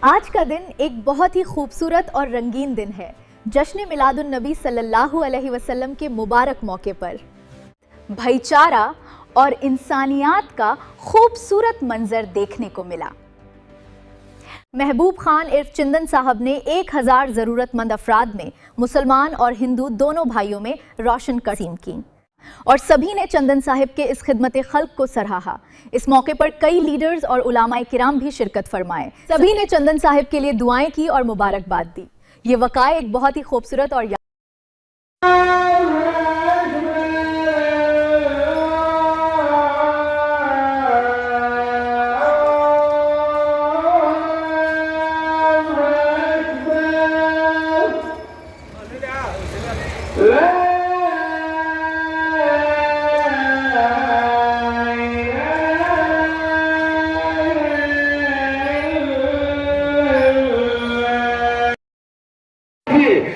आज का दिन एक बहुत ही खूबसूरत और रंगीन दिन है। जश्न मिलादुन नबी सल्लल्लाहु अलैहि वसल्लम के मुबारक मौके पर भाईचारा और इंसानियत का खूबसूरत मंजर देखने को मिला। महबूब खान इर्फ चिंदन साहब ने 1000 ज़रूरतमंद अफराद में मुसलमान और हिंदू दोनों भाइयों में रोशन तक़सीम की और सभी ने चंदन साहिब के इस खिदमत खल्क को सराहा। इस मौके पर कई लीडर्स और उलामाए किराम भी शिरकत फरमाए। सभी ने चंदन साहिब के लिए दुआएं की और मुबारकबाद दी। ये वक़ा एक बहुत ही खूबसूरत और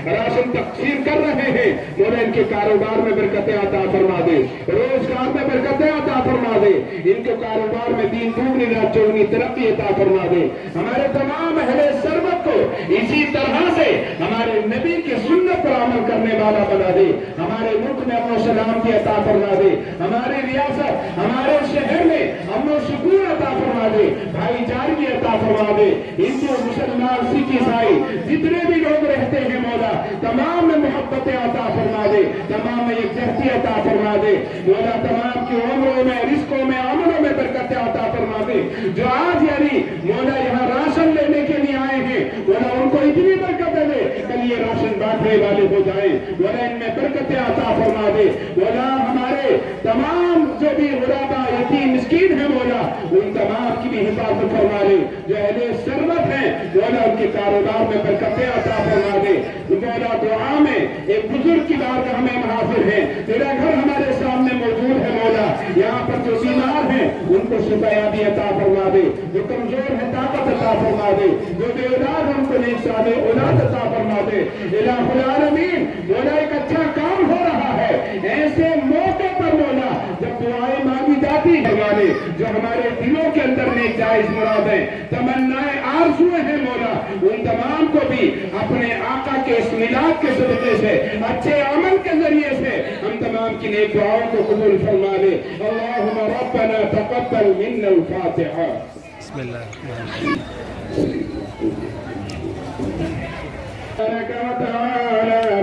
राशन तकसीम कर रहे हैं। मौला इनके कारोबार में बरकतें अता फरमा दे, रोजगार में बरकतें अता फरमा दे, इनके कारोबार में दीन दुगनी रात चौगनी तरक्की अता फरमा दे। हमारे तमाम अहले सरमत को इसी तरह से हमारे नबी की सुन्नत पर अमल करने वाला बना दे। हमारे मुल्क में अमन सलाम की अता फरमा दे। हमारी रियासत, हमारे शहर में अमन सुकून अता फरमा दे, भाईचारगी अता फरमा दे। हिंदू, मुसलमान, सिख, ईसाई जितने भी लोग रहते हैं मौला तमाम में मोहब्बतें अता फरमा दे, तमाम में यकजहती अता फरमा दे। मौला तमाम की उम्रों में, रिस्कों में, अमलों में बरकतें अता फरमा दे। जो आज यानी मौला यहाँ राशन लेने के लिए आए हैं, मौला उनको इतनी बरकतें दे कल ये राशन बांटने वाले हो जाए। मौला इनमें बरकतें अता फरमा दे। मौला हमारे तमाम जो भी गुराबा, यतीम, मिस्कीन है मौला उन तमाम की भी हिफाजत फरमा दे। जो अहले सरमत है मौला उनके कारोबार में बरकतें अता फरमा दे। मौला दुआ में एक बुजुर्ग की बात हमें हाजिर है, तेरा घर हमारे सामने मौजूद है मौला। यहाँ पर जो बीमार हैं उनको शिफायाबी अता फरमा दे, जो कमजोर है ताकत अता फरमा दे, जो बेऔलाद उनको नेक साले औलाद अता फरमा दे। इलाहुल आलमीन मौला एक अच्छा काम हो रहा है, ऐसे मौके पर मौला जब दुआएं मांगी जाती है वाले जो हमारे दिलों के अंदर नेक जायज मुरादें, तमन्नाएं, आरज़ुएं हैं मौला उन तमाम को भी अपने आका के इस मिलाद के सदक़े से, अच्छे अमल के जरिए से हम तमाम की नेक दुआओं को कबूल फरमा ले। अल्लाहुम्मा रब्बना तक़ब्बल मिन्नल फ़ातिहा।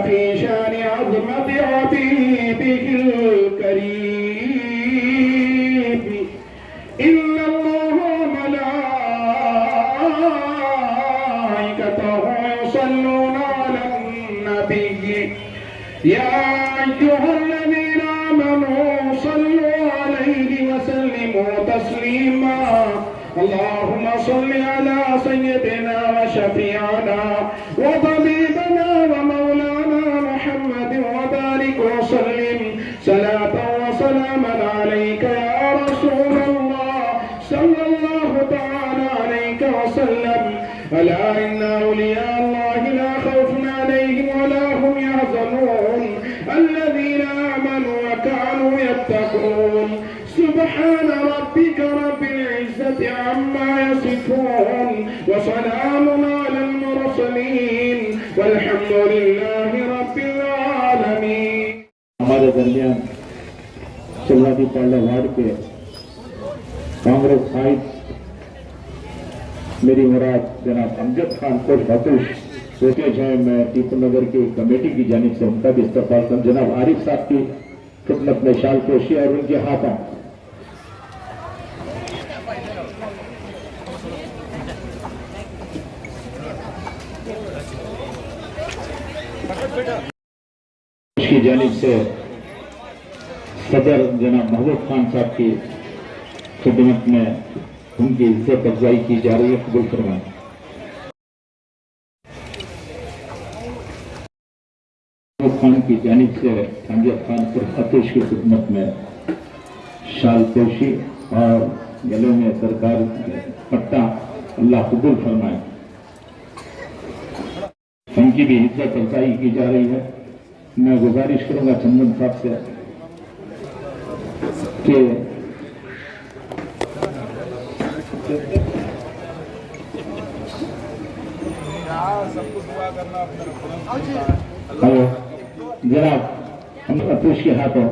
फी शान अज़मत हबीबिहिल करीम इन्नल्लाहा मलाइकतहु युसल्लूना अलन नबी या अय्युहल्लज़ीना आमनू सल्लू अलैहि वसल्लिमू तस्लीमा। अल्लाहुम्मा सल्लि अला सय्यिदिना व शफीअना व तबीबना व मौलाना मुहम्मद व बारिक व सल्लिम सलातन व सलामन अलैका या रसूलल्लाह सल्लल्लाहु तआला अलैका व सल्लम। अला इन्ना औलिया अल्लाह ला खौफुन अलैहिम व ला हुम यहज़नून अल्लज़ीना आमनू व कानू यत्तक़ून। सुब्हान रब्बिका रब्बिल इज़्ज़ति अम्मा यसिफून व सलामुन अलल मुरसलीन वल्हम्दुलिल्लाहि रब्बिल आलमीन। हमारे दरमियान चल्लादी पाला वार्ड के कांग्रेस साहिब मेरी मुराद जनाब अमजद खान को हतुश सोचे जाए, मैं टीपू नगर की कमेटी की जानिब से उनका भी इस्तीफा करता हूं। जनाब आरिफ साहब की खिदमत में शाल पोशी और उनके हाथों की जानिब से सदर जनाब महबूब खान साहब की खिदमत में उनकी इज्जत अफजाई की जा रही है, कबूल फरमाएं। महबूब खान की जानिब से अमजद खान पुरखतुश की खिदमत में शाल पोशी और गले में सरकार पट्टा अल्लाह कबूल फरमाए। उनकी भी इज्जत अफजाई की जा रही है। मैं गुजारिश करूंगा चंदन साहब से कि हेलो जनाब, हम अतुष के हाथों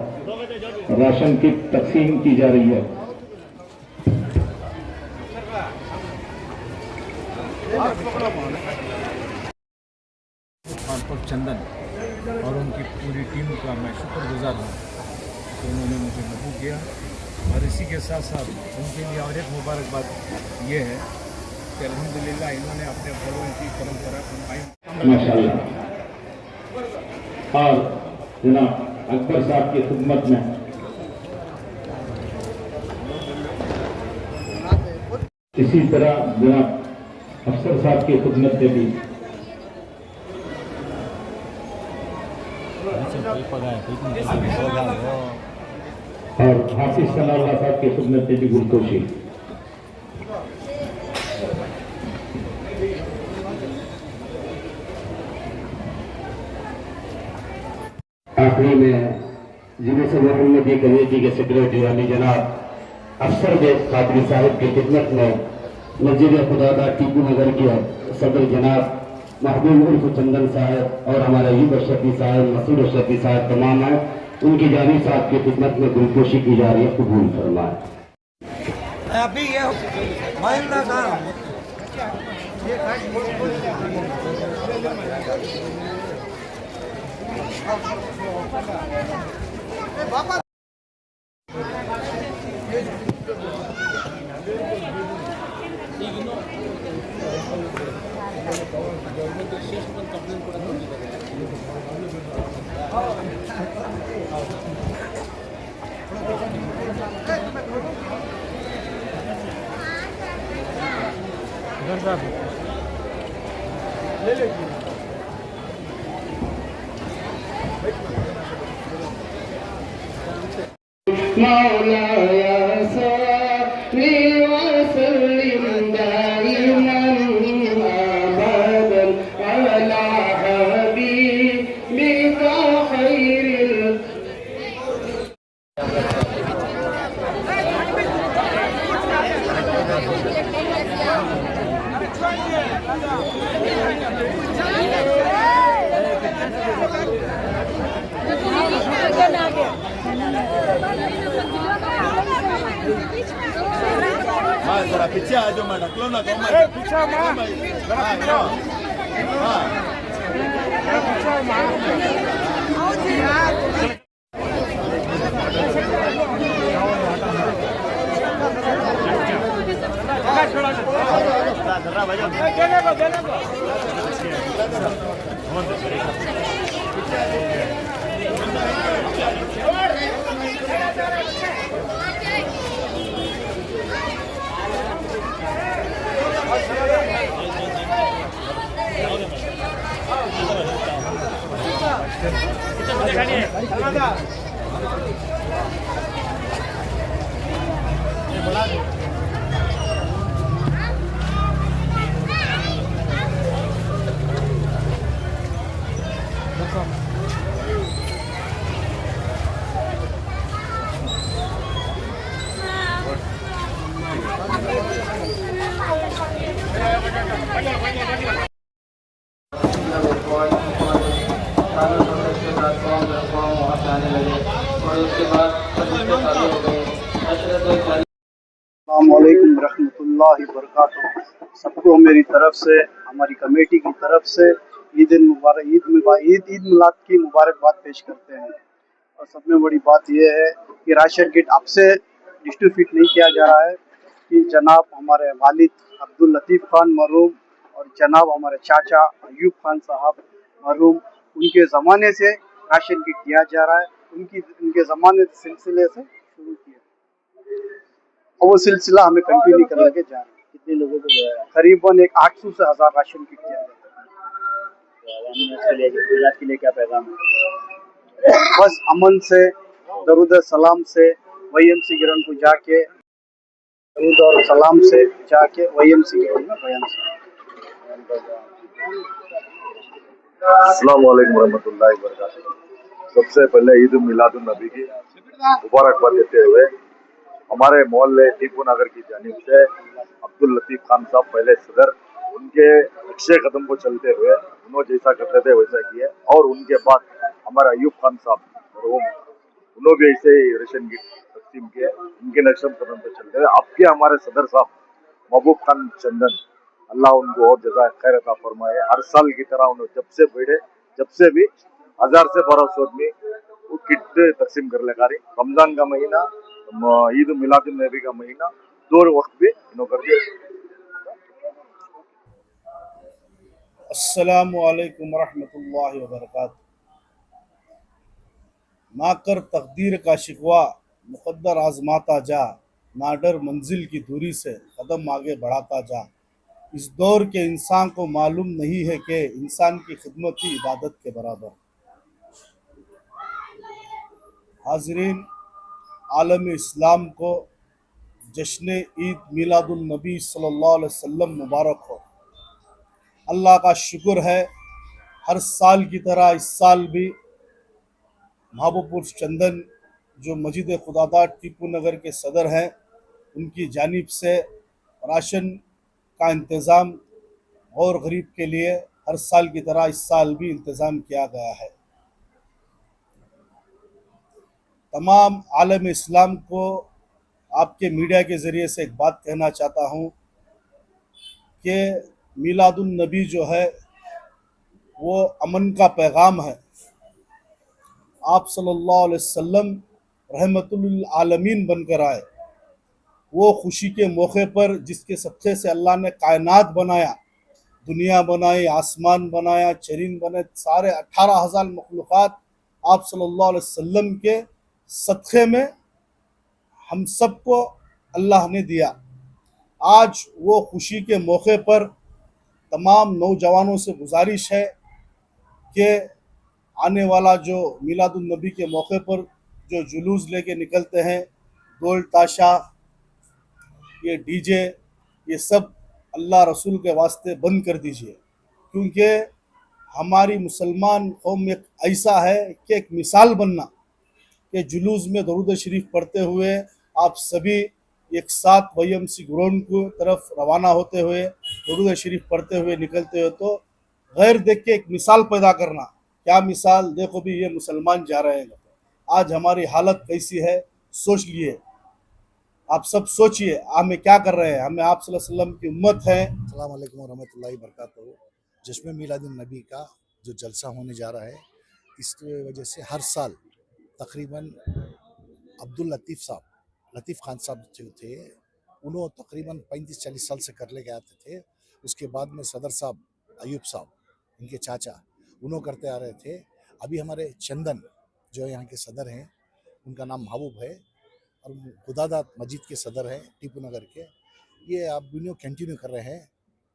राशन की तकसीम की जा रही है। और चंदन और उनकी पूरी टीम का मैं शुक्रगुजार हूँ कि उन्होंने मुझे मदद किया। और इसी के साथ साथ उनके लिए और एक मुबारकबाद ये है कि अल्हम्दुलिल्लाह इन्होंने अपने बड़ों की परंपरा को माशाअल्लाह। और जनाब अकबर साहब की खिदमत में इसी तरह जनाब अफसर साहब की खिदमत में भी और हाफिज सनाउल्लाह साहब की खिदमत में भी गुलकोशी। आखिरी में जुलूस मोहम्मदी कमेटी के सेक्रेटरी अली जनाब अफसर कादरी साहब की खिदमत में मस्जिद खुदादा टीपू नगर के सदर जनाब महबूब उर्फ चंदन साहब और हमारा यूब अशरफी साहब, मसूद अशरफी साहब तमाम है, उनकी जानी साहब की खिदमत में गुलकोशी की जा रही है। कबूल फरमाए। अभी ये महिंद्रा का मौलाया सल्ली व सल्लिम दाइमन अबदन अला हबीबिका खैरिल। जरा पीछे आ जाओ, मैं ढकलो ना तो मैं पीछे अस्सलामुअलैकुम रहमतुल्लाहि वबरकातुहू। सबको मेरी तरफ से, हमारी कमेटी की तरफ से ईद मिलाद की मुबारकबाद पेश करते हैं। और सब में बड़ी बात यह है कि राशन किट अब से डिस्ट्रीब्यूट नहीं किया जा रहा है कि जनाब हमारे वालिद अब्दुल लतीफ़ खान मरहूम और जनाब हमारे चाचा अयूब खान साहब मरहूम, उनके ज़माने से राशन किट दिया जा रहा है। उनके ज़माने सिलसिले से शुरू किया और वो सिलसिला हमें कंटिन्यू करके जा रहा है। कितने लोगों को दिया है? करीबन 800 से 1000 राशन किट दिया जाता है। के लिए क्या पैगाम है? बस अमन से, दरूद सलाम से, YMC ग्राउंड को जाके दरूद और सलाम से जाके YMC ग्राउंड में बयान से। अस्सलाम वालेकुम रहमतुल्लाहि व बरकातहू। सबसे पहले ईद मिलादुन नबी की मुबारकबाद देते हुए हमारे मोहल्ले टीपू नगर की जानिब से अब्दुल लतीफ़ खान साहब पहले सदर, उनके नक्शे कदम को चलते हुए उन्होंने जैसा करते थे वैसा किए। और उनके बाद हमारा अयूब खान साहब उन्होंने भी ऐसे ही रेशन किट तकसीम किए, उनके नक्शे कदम पे चलते हुए। अब के हमारे सदर साहब महबूब खान चंदन, अल्लाह उनको और जज़ाए खैर अता फरमाए, हर साल की तरह उन्होंने जब से भी 1000 से 1200 आदमी वो किट तकसीम कर ले कारी। रमजान का महीना, ईद मिलादुन नबी का महीना, दो वक्त भी इन्होंने कर दिया। अस्सलामु अलैकुम रहमतुल्लाहि व बरकातुहू। ना कर तकदीर का शिकवा, मुक़द्दर आज़माता जा, ना डर मंजिल की दूरी से, कदम आगे बढ़ाता जा। इस दौर के इंसान को मालूम नहीं है कि इंसान की खिदमत ही इबादत के बराबर। हाज़रीन, आलम इस्लाम को जश्न ईद मिलादुन नबी सल्लल्लाहु अलैहि वसल्लम मुबारक हो। अल्लाह का शुक्र है, हर साल की तरह इस साल भी महबूब चंदन जो मस्जिद खुदादार टीपू नगर के सदर हैं, उनकी जानिब से राशन का इंतज़ाम और गरीब के लिए हर साल की तरह इस साल भी इंतज़ाम किया गया है। तमाम आलम इस्लाम को आपके मीडिया के ज़रिए से एक बात कहना चाहता हूँ कि मिलादुन नबी जो है वो अमन का पैगाम है। आप सल्लल्लाहु अलैहि वसल्लम रहमतुल आलमीन बनकर आए। वो खुशी के मौके पर जिसके सदक़े से अल्लाह ने कायनात बनाया, दुनिया बनाई, आसमान बनाया, चरीन बनाए, सारे 18,000 मखलूक़ात आप सल्लल्लाहु अलैहि वसल्लम के सदक़े में हम सबको अल्लाह ने दिया। आज वो खुशी के मौके पर तमाम नौजवानों से गुजारिश है कि आने वाला जो मिलादुन नबी के मौके पर जो जुलूस लेके निकलते हैं, ढोल ताशा, ये डीजे, ये सब अल्लाह रसूल के वास्ते बंद कर दीजिए, क्योंकि हमारी मुसलमान कौम एक ऐसा है कि एक मिसाल बनना कि जुलूस में दरूद शरीफ पढ़ते हुए आप सभी एक साथ YMC ग्राउंड की तरफ रवाना होते हुए दरूद शरीफ पढ़ते हुए निकलते हो, तो गैर देख के एक मिसाल पैदा करना। क्या मिसाल, देखो भी ये मुसलमान जा रहे हैं, आज हमारी हालत कैसी है सोच लिए। आप सब सोचिए हमें क्या कर रहे हैं, हमें आप सल्लल्लाहु अलैहि वसल्लम की उम्मत है। अस्सलाम वालेकुम रहमतुल्लाहि बरकातहू। जश्न मिलादुन नबी का जो जलसा होने जा रहा है, इसकी वजह से हर साल तकरीबन अब्दुल लतीफ़ खान साहब जो थे, उन्होंने तकरीबन 35-40 साल से कर ले के आते थे। उसके बाद में सदर साहब अयूब साहब, इनके चाचा, उन्होंने करते आ रहे थे। अभी हमारे चंदन जो यहाँ के सदर हैं, उनका नाम महबूब है और खुदादात मस्जिद के सदर हैं टीपू नगर के, ये आप वीडियो कंटिन्यू कर रहे हैं।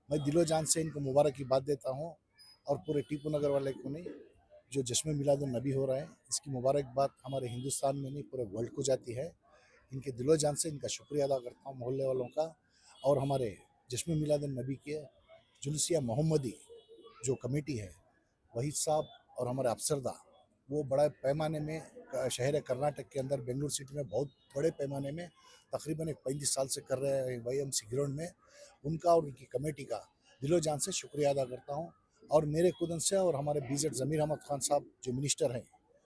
मैं दिलो जान से इनको मुबारक की बात देता हूँ और पूरे टीपू नगर वाले को नहीं, जो जश्न मिलादुन नबी हो रहा है, इसकी मुबारकबाद हमारे हिंदुस्तान में नहीं पूरे वर्ल्ड को जाती है। इनके दिलो जान से इनका शुक्रिया अदा करता हूँ मोहल्ले वालों का। और हमारे जश्न मिलादुन नबी के जुलूसिया मोहम्मदी जो कमेटी है, वहीद साहब और हमारे अफसरदा, वो बड़े पैमाने में शहर कर्नाटक के अंदर बेंगलुरु सिटी में बहुत बड़े पैमाने में तकरीबन 35 साल से कर रहे हैं YMC ग्राउंड में। उनका और उनकी कमेटी का दिलो जान से शुक्रिया अदा करता हूँ। और मेरे खुदन से और हमारे BZ ज़मीर अहमद खान साहब जो मिनिस्टर हैं,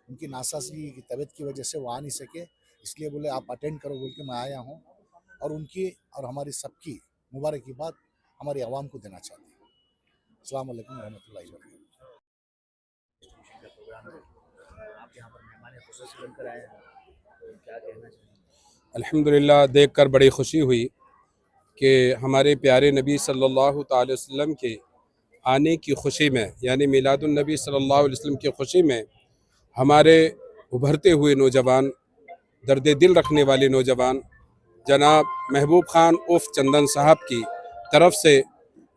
उनकी नासाजी की तबीयत की वजह से वो आ नहीं सके, इसलिए बोले आप अटेंड करो बोल के मैं आया हूँ। और उनकी और हमारी सबकी मुबारक की बात हमारी आवाम को देना चाहते हैं। अस्सलाम वालेकुम रहमतुल्लाहि व बरकातहू। अल्हम्दुलिल्लाह, देखकर बड़ी खुशी हुई कि हमारे प्यारे नबी सल्लल्लाहु अलैहि वसल्लम के आने की खुशी में, यानी मिलादुन नबी सल्लल्लाहु अलैहि वसल्लम की खुशी में, हमारे उभरते हुए नौजवान, दर्द दिल रखने वाले नौजवान जनाब महबूब खान उर्फ चंदन साहब की तरफ से,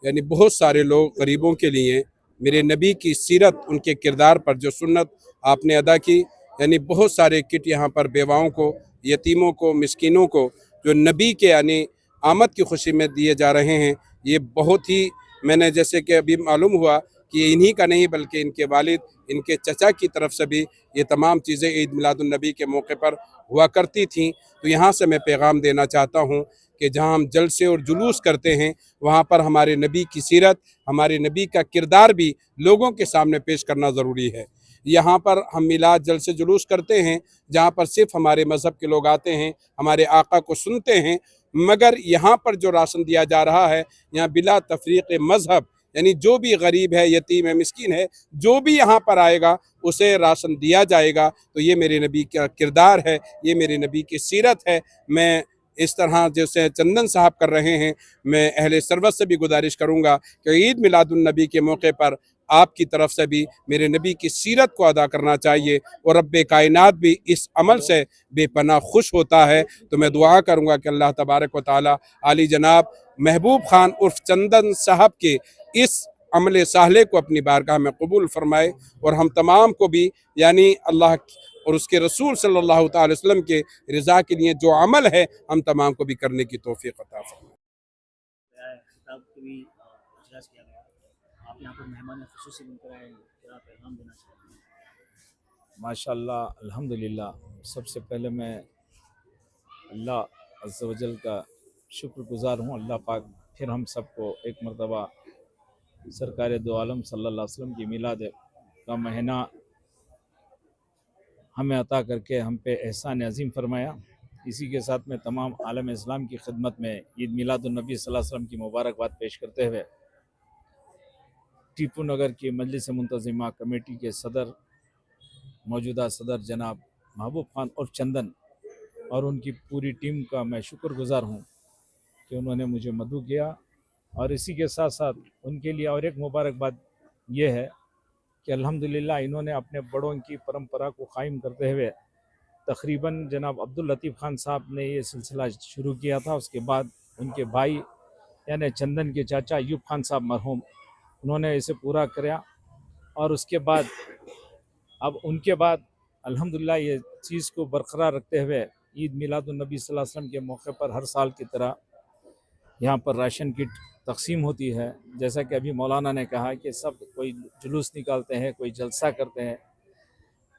यानी बहुत सारे लोग गरीबों के लिए मेरे नबी की सीरत, उनके किरदार पर जो सुन्नत आपने अदा की, यानी बहुत सारे किट यहाँ पर बेवाओं को, यतीमों को, मिस्कीनों को जो नबी के यानी आमद की खुशी में दिए जा रहे हैं। ये बहुत ही, मैंने जैसे कि अभी मालूम हुआ कि ये इन्हीं का नहीं बल्कि इनके वालिद, इनके चचा की तरफ से भी ये तमाम चीज़ें ईद मिलादुन नबी के मौके पर हुआ करती थीं। तो यहाँ से मैं पैगाम देना चाहता हूँ कि जहाँ हम जलसे और जुलूस करते हैं वहाँ पर हमारे नबी की सीरत, हमारे नबी का किरदार भी लोगों के सामने पेश करना ज़रूरी है। यहाँ पर हम मिलाद जलसे जुलूस करते हैं जहाँ पर सिर्फ हमारे मज़हब के लोग आते हैं, हमारे आका को सुनते हैं, मगर यहाँ पर जो राशन दिया जा रहा है यहाँ बिला तफरीक़ मज़हब, यानी जो भी गरीब है, यतीम है, मिस्कीन है, जो भी यहाँ पर आएगा उसे राशन दिया जाएगा। तो ये मेरे नबी का किरदार है, ये मेरे नबी की सीरत है। मैं इस तरह जैसे चंदन साहब कर रहे हैं, मैं अहले सरवत से भी गुजारिश करूँगा कि ईद मिलादुन्नबी के मौके पर आपकी तरफ से भी मेरे नबी की सीरत को अदा करना चाहिए और रब्बे कायनात भी इस अमल से बेपनाह खुश होता है। तो मैं दुआ करूँगा कि अल्लाह तबारक व तआला आली जनाब महबूब खान उर्फ चंदन साहब के इस अमल साहले को अपनी बारगाह में कबूल फरमाए और हम तमाम को भी यानी अल्लाह और उसके रसूल सल्लल्लाहु अलैहि वसल्लम के रज़ा के लिए जो अमल है हम तमाम को भी करने की तौफीक अता फरमाए। माशाअल्लाह, अल्हम्दुलिल्लाह। सबसे पहले मैं अल्लाह अज़्ज़ व जल का शुक्रगुज़ार हूँ। अल्लाह पाक फिर हम सबको एक मरतबा सरकार दो आलम सल्लल्लाहु अलैहि वसल्लम की मिलाद का महीना हमें अता करके हम पे एहसान अज़ीम फरमाया। इसी के साथ में तमाम आलम इस्लाम की खिदमत में ईद मिलादुन्नबी सल्लल्लाहु अलैहि वसल्लम की मुबारकबाद पेश करते हुए टीपू नगर की मजलिस मुंतज़िमा कमेटी के सदर, मौजूदा सदर जनाब महबूब खान और चंदन और उनकी पूरी टीम का मैं शुक्रगुज़ार हूँ कि उन्होंने मुझे मदऊ किया। और इसी के साथ साथ उनके लिए और एक मुबारकबाद ये है कि अल्हम्दुलिल्लाह इन्होंने अपने बड़ों की परंपरा को कायम करते हुए तकरीबन जनाब अब्दुल लतीफ़ खान साहब ने ये सिलसिला शुरू किया था। उसके बाद उनके भाई यानी चंदन के चाचा अयूब खान साहब मरहूम, उन्होंने इसे पूरा किया। और उसके बाद अब उनके बाद अल्हम्दुलिल्लाह ये चीज़ को बरकरार रखते हुए ईद मिलादुन्नबी सल्लल्लाहु अलैहि वसल्लम के मौके पर हर साल की तरह यहाँ पर राशन किट तकसीम होती है। जैसा कि अभी मौलाना ने कहा कि सब कोई जुलूस निकालते हैं, कोई जलसा करते हैं,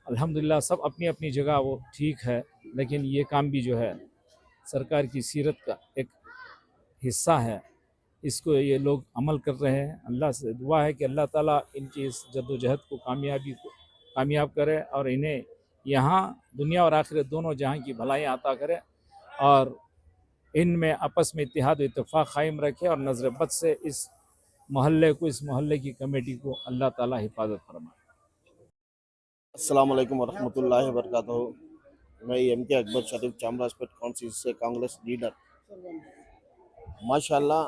अल्हम्दुलिल्लाह सब अपनी अपनी जगह वो ठीक है, लेकिन ये काम भी जो है सरकार की सीरत का एक हिस्सा है, इसको ये लोग अमल कर रहे हैं। अल्लाह से दुआ है कि अल्लाह ताला इनकी इस जद्दोजहद को कामयाब करे और इन्हें यहाँ दुनिया और आखिरत दोनों जहाँ की भलाइयाँ अता करे और इनमें आपस में इत्तेहाद व इत्तेफाक कायम रखे और नज़र बद से इस मोहल्ले को, इस मोहल्ले की कमेटी को अल्लाह ताला हिफाजत फरमाए। अस्सलाम वालेकुम वरहमतुल्लाहि वबरकातुहू। मैं एम.के. अकबर शरीफ चामराजपेट काउंसिल से कांग्रेस लीडर। माशाल्लाह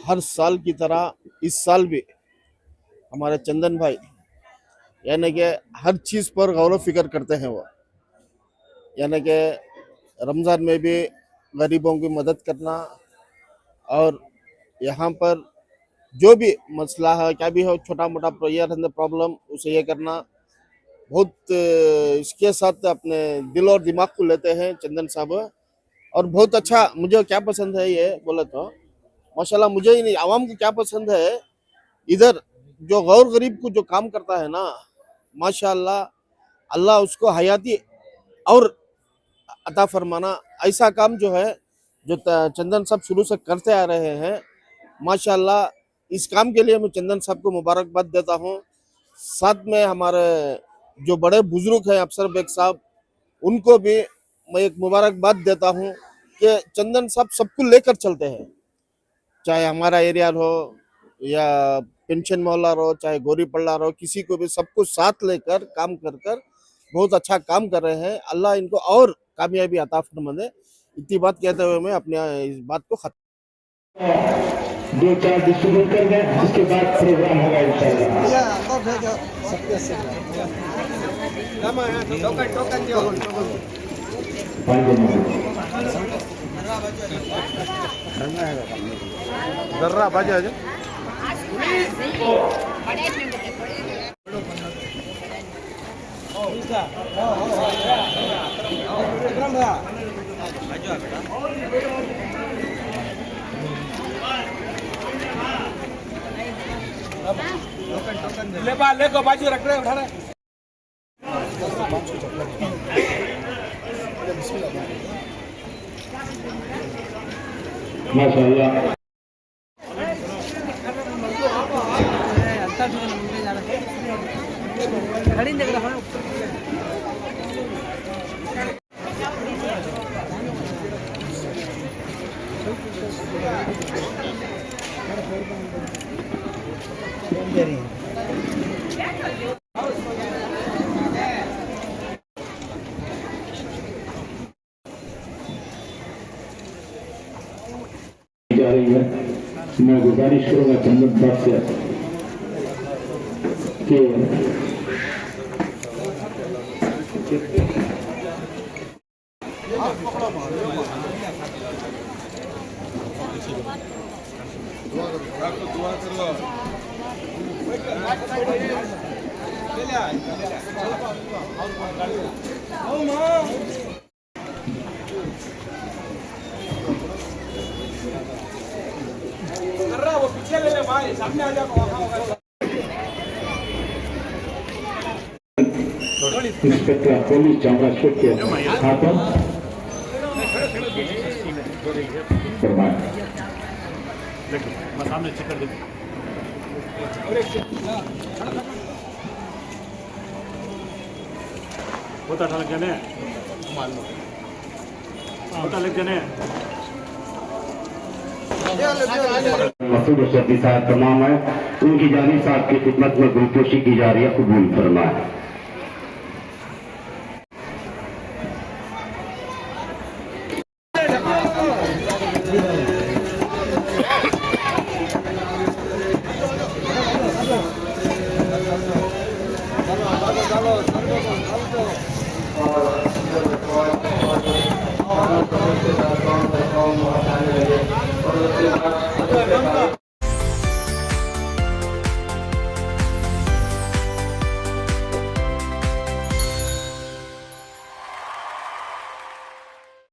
हर साल की तरह इस साल भी हमारे चंदन भाई यानी कि हर चीज़ पर गौर फिक्र करते हैं वो, यानी कि रमज़ान में भी गरीबों की मदद करना और यहाँ पर जो भी मसला है, क्या भी हो, छोटा मोटा प्रॉब्लम उसे ये करना, बहुत इसके साथ अपने दिल और दिमाग को लेते हैं चंदन साहब। और बहुत अच्छा मुझे क्या पसंद है ये बोले तो माशाल्लाह, मुझे ही नहीं आवाम को क्या पसंद है, इधर जो गौर गरीब को जो काम करता है ना, माशाल्लाह अल्लाह उसको हयाती और अता फरमाना। ऐसा काम जो है जो चंदन साहब शुरू से करते आ रहे हैं, माशाल्लाह इस काम के लिए मैं चंदन साहब को मुबारकबाद देता हूँ। साथ में हमारे जो बड़े बुजुर्ग हैं अफसर बेग साहब, उनको भी मैं एक मुबारकबाद देता हूँ कि चंदन साहब सबको लेकर चलते हैं, चाहे हमारा एरिया हो या पेंशन मोहल्ला हो, चाहे गोरी पल्ला हो, किसी को भी सबको साथ लेकर काम कर कर बहुत अच्छा काम कर रहे हैं। अल्लाह इनको और कामयाबी अता फरमाए। इतनी बात कहते हुए मैं अपने इस बात को खत्म दो चार डिस्ट्रीब्यूट कर दें, जिसके बाद प्रोग्राम होगा इंशाल्लाह। ले को बाजू रख रहे उठा रहे। माशाअल्लाह। जा रही है, मैं गुजारिश करूंगा चंदन साहब से कि वो पीछे ले ले भाई, सामने आ जाओ। इंस्पेक्टर पुलिस चामराजपुर के हाथों सामने चेक कर दे। होता लग जाने होता लग जाने मसूद शफी साहब तमाम है, उनकी जानिब साहब की खिदमत में गुलपोशी की जा रही है, कबूल फरमाए।